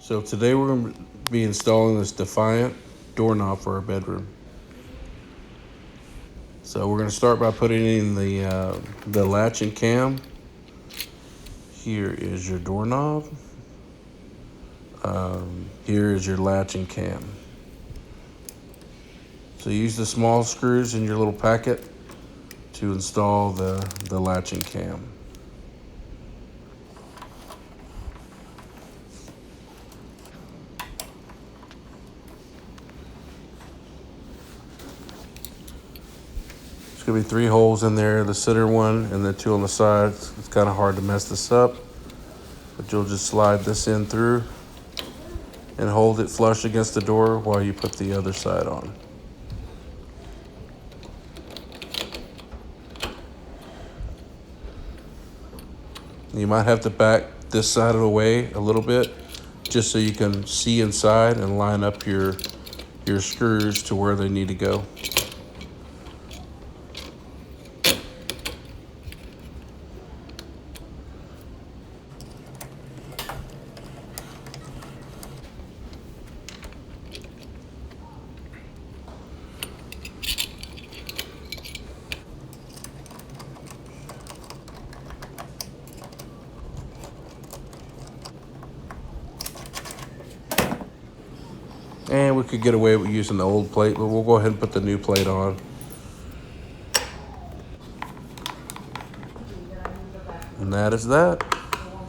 So today we're going to be installing this Defiant doorknob for our bedroom. So we're going to start by putting in the latch and cam. Here is your doorknob. Here is your latch and cam. So use the small screws in your little packet to install the latch and cam. There's going to be 3 holes in there, the center one and the 2 on the sides. It's kind of hard to mess this up, but you'll just slide this in through and hold it flush against the door while you put the other side on. You might have to back this side of the way a little bit just so you can see inside and line up your screws to where they need to go. And we could get away with using the old plate, but we'll go ahead and put the new plate on. And that is that.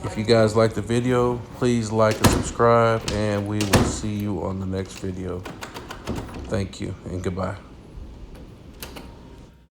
If you guys like the video, please like and subscribe, and we will see you on the next video. Thank you and goodbye.